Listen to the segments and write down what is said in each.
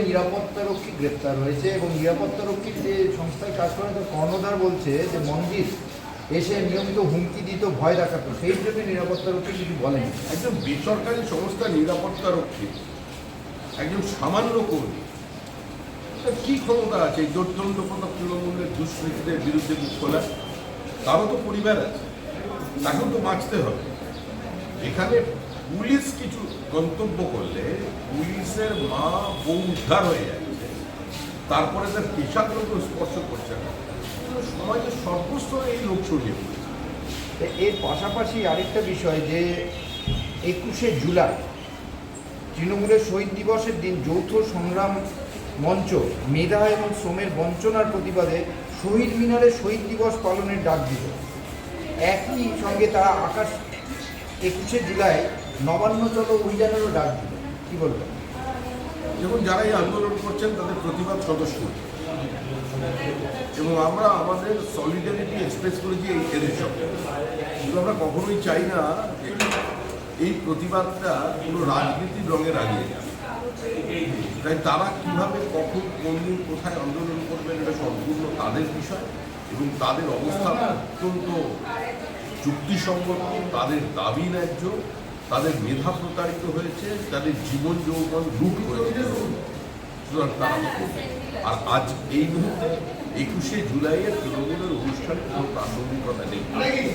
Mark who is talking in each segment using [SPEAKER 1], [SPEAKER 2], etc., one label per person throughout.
[SPEAKER 1] নিরাপত্তারক্ষী গ্রেপ্তার হয়েছে এবং নিরাপত্তারক্ষীর যে সংস্থায় কাজ করে তার কর্ণধার বলছে যে মন্দির এসে নিয়মিত হুমকি দিত, ভয় দেখাতো, সেই জন্য নিরাপত্তারক্ষী কিছু বলেন।
[SPEAKER 2] একজন বেসরকারি সংস্থা নিরাপত্তারক্ষী একজন সামান্য কর্মী, তার কি ক্ষমতা আছে এই দুর্দণ্ডপ্রতাপ তৃণমূলের দুষ্কৃতীদের বিরুদ্ধে মুখ খোলা? তারও তো পরিবার আছে, তাকেও তো বাঁচতে হবে। এখানে পুলিশ কিছু গন্তব্য করলে পুলিশের মা বউ উদ্ধার হয়ে যাচ্ছে, তারপরে তার পেশাগুলোকে স্পর্শ করছে না। সমাজের সর্বস্তরে এই লোক ছড়িয়ে পড়েছে।
[SPEAKER 1] এর পাশাপাশি আরেকটা বিষয় যে 21শে জুলাই তৃণমূলের শহীদ দিবসের দিন যৌথ সংগ্রাম মঞ্চ মেধা এবং শ্রমের বঞ্চনার প্রতিবাদে শহীদ মিনারে শহীদ দিবস পালনের ডাক দিল। একই সঙ্গে তারা 21শে জুলাই নবান্ন চলো অভিযানেরও ডাক দিল। কী বলবেন?
[SPEAKER 2] যেমন যারা এই আন্দোলন করছেন তাদের প্রতিবাদ সদস্য, এবং আমরা আমাদের সলিডারিটি এক্সপ্রেস করেছি এদের সঙ্গে। কিন্তু আমরা কখনোই চাই না এই প্রতিবাদটা কোনো রাজনীতির রঙে রাঙিয়ে যাবে। তাই তারা কীভাবে, কখন, কোন দিন, কোথায় আন্দোলন করবেন এটা সম্পূর্ণ তাদের বিষয়, এবং তাদের অবস্থান অত্যন্ত যুক্তিসঙ্গত। তাদের দাবি ন্যায্য, তাদের মেধা প্রতারিত হয়েছে, তাদের জীবন যৌবন লুট হয়েছে, সুতরাং তারা। আর আজ এই মুহূর্তে 21শে জুলাইয়ের তৃণমূলের অনুষ্ঠানে কোনো প্রাসঙ্গিকতা নেই।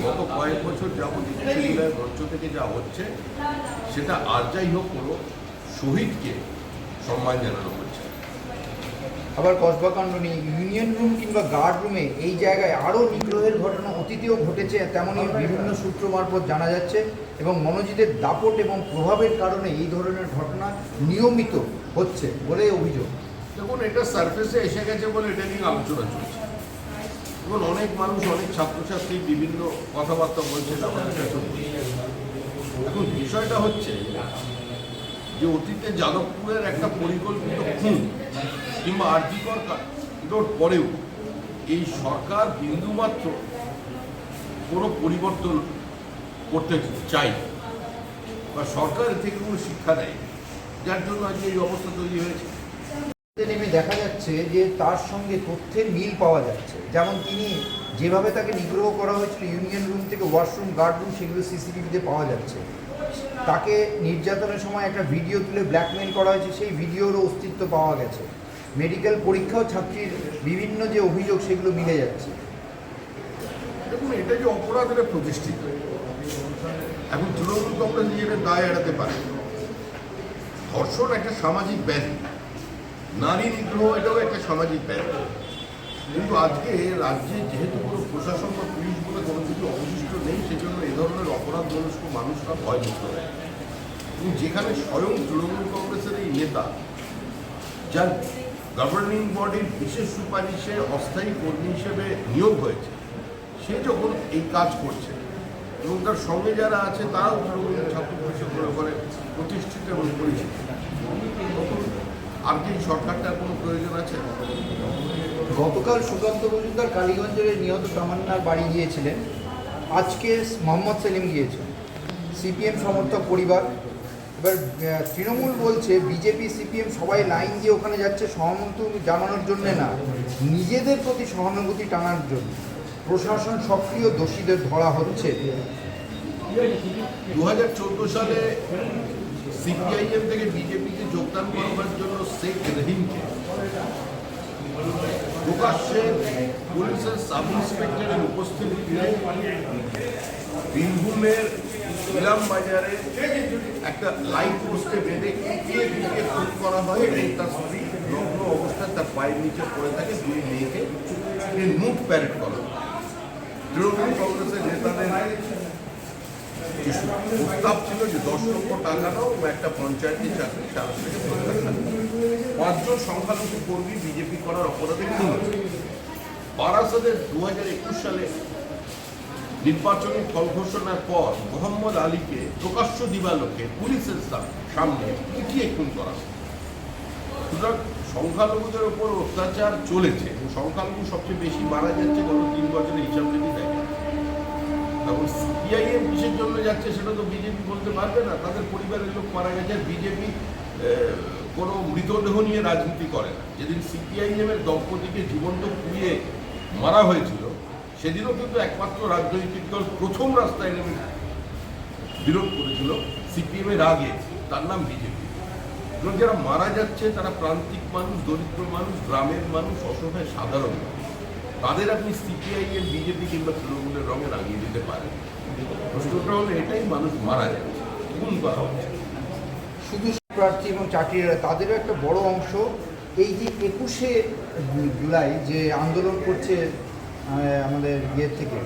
[SPEAKER 2] গত কয়েক বছর যাবৎ 21শে জুলাইয়ের মঞ্চ থেকে যা হচ্ছে সেটা আর যাই হোক কোনো শহীদকে সম্মান জানানো হচ্ছে।
[SPEAKER 1] আবার কসবাকাণ্ড নিয়ে ইউনিয়ন রুম কিংবা গার্ড রুমে এই জায়গায় আরও নিগ্রহের ঘটনা অতীতেও ঘটেছে, তেমনই বিভিন্ন সূত্র মারফত জানা যাচ্ছে। এবং মনোজিতের দাপট এবং প্রভাবের কারণে এই ধরনের ঘটনা নিয়মিত হচ্ছে বলে অভিযোগ।
[SPEAKER 2] দেখুন, এটা সারফেসে এসে গেছে বলে এটা নিয়ে আলোচনা চলছে, এবং অনেক মানুষ, অনেক ছাত্রছাত্রী বিভিন্ন কথাবার্তা বলছেন, আমাদের কাছে। এখন বিষয়টা হচ্ছে যে অতীতে যাদবপুরের একটা পরিকল্পিত খুন কিংবা আর্জিকর কাণ্ডর পরেও এই সরকার বিন্দুমাত্র কোনো পরিবর্তন করতে চাই, বা সরকার থেকে কোনো শিক্ষা দেয়, যার জন্য আজকে এই অবস্থা তৈরি হয়েছে।
[SPEAKER 1] নেমে দেখা যাচ্ছে যে তার সঙ্গে তথ্যের মিল পাওয়া যাচ্ছে। যেমন তিনি যেভাবে তাকে নিগ্রহ করা হয়েছিল ইউনিয়ন রুম থেকে ওয়াশরুম, গার্ড রুম, সেগুলো সিসিটিভিতে পাওয়া যাচ্ছে। তাকে নির্যাতনের সময় একটা ভিডিও তুলে ব্ল্যাকমেল করা হয়েছে, সেই ভিডিওরও অস্তিত্ব পাওয়া গেছে। মেডিকেল পরীক্ষাও ছাত্রীর বিভিন্ন যে অভিযোগ সেগুলো মিলে যাচ্ছে।
[SPEAKER 2] দেখুন, এটা যে অপরাধ এটা প্রতিষ্ঠিত। এখন তৃণমূল কংগ্রেস নিজেদের দায় এড়াতে পারে। ধর্ষণ একটা সামাজিক ব্যাধি, নারী নিগ্রহ এটাও একটা সামাজিক ব্যাধি। কিন্তু আজকে রাজ্যে যেহেতু কোনো প্রশাসন বা পুলিশ বলে কোনো কিছু অবশিষ্ট নেই, সেজন্য এ ধরনের অপরাধ মনস্ক মানুষরা ভয়মুক্ত হয়। এবং যেখানে স্বয়ং তৃণমূল কংগ্রেসের এই নেতা, যার গভর্নিং বডির বিশেষ সুপারিশে অস্থায়ী কর্মী হিসেবে নিয়োগ হয়েছে, সে যখন এই কাজ করছে এবং তার সঙ্গে যারা আছে তারাও তৃণমূলের ছাত্র পরিষদ মনে করে প্রতিষ্ঠিত এবং পরিচিত, আর কি সরকারটার কোনো প্রয়োজন আছে?
[SPEAKER 1] গতকাল সুকান্ত মজুমদার কালীগঞ্জের নিহত তামান্নার বাড়ি গিয়েছিলেন, আজকে মোহাম্মদ সেলিম গিয়েছেন, সিপিএম সমর্থক পরিবার। এবার তৃণমূল বলছে বিজেপি সিপিএম সবাই লাইন দিয়ে ওখানে যাচ্ছে সহানুভূতি জানানোর জন্যে না, নিজেদের প্রতি সহানুভূতি টানার জন্য। প্রশাসন সক্রিয়, দোষীদের ধরা হচ্ছে।
[SPEAKER 2] 2014 সালে সিপিআইএম থেকে বিজেপিতে যোগদান করবার জন্য শেখ রহিমকে প্রকাশ্যে পুলিশের সাব ইন্সপেক্টরের উপস্থিতিতে বীরভূমের ইলাম বাজারে একটা লাইট পোস্টে বেঁধে কুপিয়ে খুন করা হয়, এবং তার স্ত্রী নগ্ন অবস্থায় তার পায়ের নিচে পড়ে থাকে। দুই মেয়েকে মুখ প্যারেড করা হয়। তৃণমূল কংগ্রেসের নেতাদের প্রস্তাব ছিল যে 10 লক্ষ টাকা দাও এবং একটা পঞ্চায়েতের চাকরি, 4 থেকে 5 জন সংখ্যালঘু কর্মী বিজেপি করার অপরাধে খুন। বারাসাতের 2021 সালে নির্বাচনী ফল ঘোষণার পর মোহাম্মদ আলীকে প্রকাশ্য দিবালোকে পুলিশের সামনে পিটিয়ে খুন করা। সুতরাং সংখ্যালঘুদের ওপর অত্যাচার চলেছে, এবং সংখ্যালঘু সবচেয়ে বেশি মারা যাচ্ছে গত 3 বছরের হিসাব যদি দেখে। এবং সিপিআইএম কিসের জন্য যাচ্ছে সেটা তো বিজেপি বলতে পারবে না। তাদের পরিবারের লোক মারা গেছে, বিজেপি কোনো মৃতদেহ নিয়ে রাজনীতি করে না। যেদিন সিপিআইএমের দম্পতিকে জীবন্ত পুড়িয়ে মারা হয়েছিল সেদিনও কিন্তু একমাত্র রাজনৈতিক দল প্রথম রাস্তায় নেমে বিরোধ করেছিল সিপিএমের আগে, তার নাম বিজেপি। এবং যারা মারা যাচ্ছে তারা প্রান্তিক মানুষ, দরিদ্র মানুষ, গ্রামের মানুষ, অসহায় সাধারণ মানুষ। তাদের আপনি সিপিআইএম, বিজেপি কিংবা তৃণমূলের রঙে রাঙিয়ে দিতে পারেন। প্রশ্নটা হলো এটাই, মানুষ মারা যাচ্ছে, খুন করা হচ্ছে।
[SPEAKER 1] শুধু প্রার্থী এবং চাকরিরা তাদেরও একটা বড় অংশ এই যে 21শে জুলাই যে আন্দোলন করছে আমাদের ইয়ে থেকে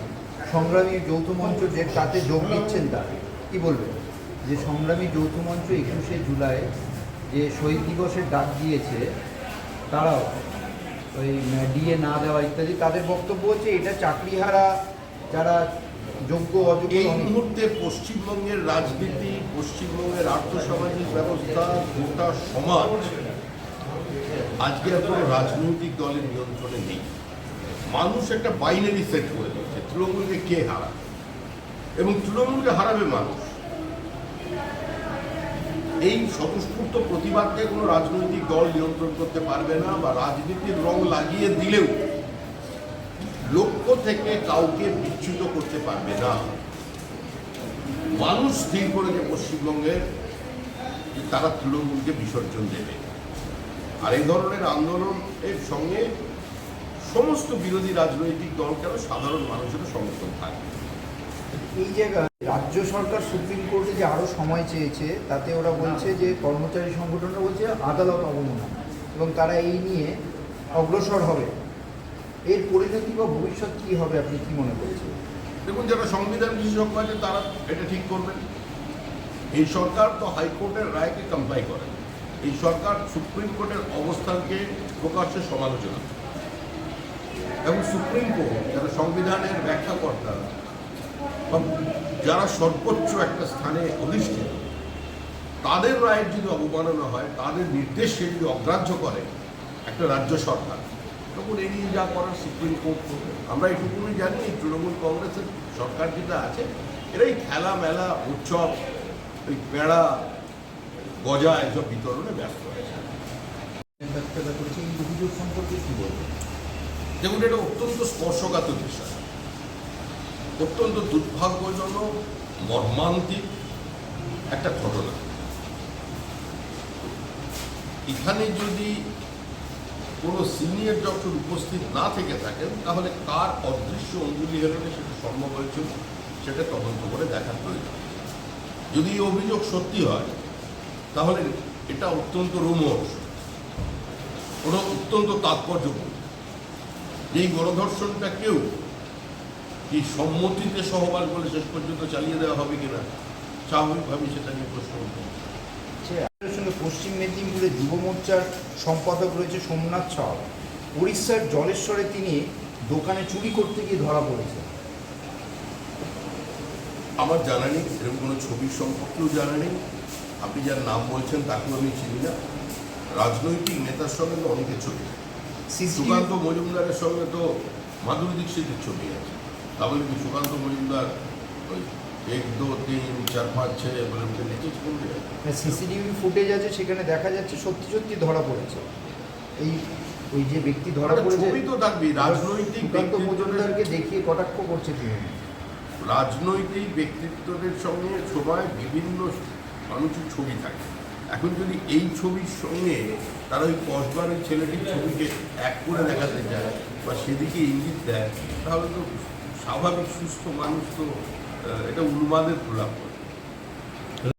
[SPEAKER 1] সংগ্রামী যৌথ মঞ্চ, যে তাতে যোগ দিচ্ছেন, তা কি বলবেন? যে সংগ্রামী যৌথ মঞ্চ 21শে জুলাই যে শহীদ দিবসের ডাক দিয়েছে, তারাও ওই ডিএ না দেওয়া ইত্যাদি, তাদের বক্তব্য হচ্ছে এটা চাকরিহারা যারা যোগ্য অযোগ্য।
[SPEAKER 2] এই মুহূর্তে পশ্চিমবঙ্গের রাজনীতি, পশ্চিমবঙ্গের আর্থসামাজিক ব্যবস্থা, গোটা সমাজ আজকে আর কোনো রাজনৈতিক দলের নিয়ন্ত্রণে নেই। মানুষ একটা বাইনারি সেট করে দিচ্ছে, তৃণমূলকে কে হারাবে, এবং তৃণমূলকে হারাবে মানুষ। এই স্বতঃস্ফূর্ত প্রতিবাদকে কোনো রাজনৈতিক দল নিয়ন্ত্রণ করতে পারবে না, বা রাজনীতির রং লাগিয়ে দিলেও লক্ষ্য থেকে কাউকে বিচ্যুত করতে পারবে না। মানুষ স্থির করে যে পশ্চিমবঙ্গের তারা তৃণমূলকে বিসর্জন দেবে। আর এই ধরনের আন্দোলনের সঙ্গে সমস্ত বিরোধী রাজনৈতিক দল কেন সাধারণ মানুষেরও সমর্থন থাকবে।
[SPEAKER 1] এই জায়গায় রাজ্য সরকার সুপ্রিম কোর্টে যে আরও সময় চেয়েছে, তাতে ওরা বলছে যে কর্মচারী সংগঠনরা বলছে আদালত অবমাননা, এবং তারা এই নিয়ে অগ্রসর হবে। এর পরিণতি বা ভবিষ্যৎ কী হবে আপনি কি মনে করছেন?
[SPEAKER 2] দেখুন, যারা সংবিধান বিশেষজ্ঞ আছে তারা এটা ঠিক করবেন। এই সরকার তো হাইকোর্টের রায়কে কমপ্লাই করে, এই সরকার সুপ্রিম কোর্টের অবস্থানকে প্রকাশ্যে সমালোচনা করে। এবং সুপ্রিম কোর্ট যারা সংবিধানের ব্যাখ্যাকর্তা বা যারা সর্বোচ্চ একটা স্থানে অধিষ্ঠিত, তাদের রায়ের যদি অবমাননা হয়, তাদের নির্দেশকে যদি অগ্রাহ্য করে একটা রাজ্য সরকার, তখন এই নিয়ে যা করার সুপ্রিম কোর্ট করবে। আমরা এটুকুনি জানি, এই তৃণমূল কংগ্রেসের সরকার যেটা আছে, এরাই খেলা মেলা উৎসব, ওই পেড়া গজা এসব বিতরণে ব্যস্ত আছে।
[SPEAKER 1] অভিযোগ সম্পর্কে কী বলবেন?
[SPEAKER 2] দেখুন, এটা অত্যন্ত স্পর্শকাতর বিষয়, অত্যন্ত দুর্ভাগ্যজনক, মর্মান্তিক একটা ঘটনা। এখানে যদি কোনো সিনিয়র ডক্টর উপস্থিত না থেকে থাকেন, তাহলে কার অদৃশ্য অঙ্গুলি হেলনে সেটা সম্ভব হয়েছিল, সেটা তদন্ত করে দেখার প্রয়োজন। যদি এই অভিযোগ সত্যি হয়, তাহলে এটা অত্যন্ত রোমহর্ষ, ওটা অত্যন্ত তাৎপর্যপূর্ণ। এই গণধর্ষণটাকেও এই সম্মতিতে সহবাস বলে শেষ পর্যন্ত চালিয়ে দেওয়া হবে কিনা, স্বাভাবিকভাবেই সেটা নিয়ে প্রশ্ন উঠবে।
[SPEAKER 1] আপনার সঙ্গে পশ্চিম মেদিনীপুরে যুব মোর্চার সম্পাদক রয়েছে সোমনাথ সাউ। উড়িষ্যার জলেশ্বরে তিনি দোকানে চুরি করতে গিয়ে ধরা পড়েছে।
[SPEAKER 2] আমার জানা নেই, এরকম কোনো ছবির সম্পর্কেও জানা নেই। আপনি যার নাম বলছেন তাকেও আমি চিনি না। রাজনৈতিক নেতার সঙ্গে তো অনেকের ছবি, সুকান্ত মজুমদারের সঙ্গে তো মাধুরী দীক্ষিতের ছবি আছে, তাহলে কি সুকান্ত মজুমদার ওই 1, 2, 3, 4, 5, 6 বলে লিখেছে বলবে?
[SPEAKER 1] সিসিটিভি ফুটেজ আছে, সেখানে দেখা যাচ্ছে সত্যি সত্যি ধরা পড়েছে। এই ওই যে ব্যক্তি ধরা পড়েছে,
[SPEAKER 2] ছবি তো থাকবে। রাজনৈতিক
[SPEAKER 1] সুকান্ত মজুমদারকে দেখিয়ে কটাক্ষ করছে তিনি।
[SPEAKER 2] রাজনৈতিক ব্যক্তিত্বদের সঙ্গে সময় বিভিন্ন মানুষের ছবি থাকে। এখন যদি এই ছবির সঙ্গে তারা ওই কসবার ওই ছেলেটির ছবিকে এক করে দেখাতে চায় বা সেদিকে ইঙ্গিত দেয়, তাহলে তো স্বাভাবিক সুস্থ মানুষ তো এটা উন্মাদের প্রলাপ করে।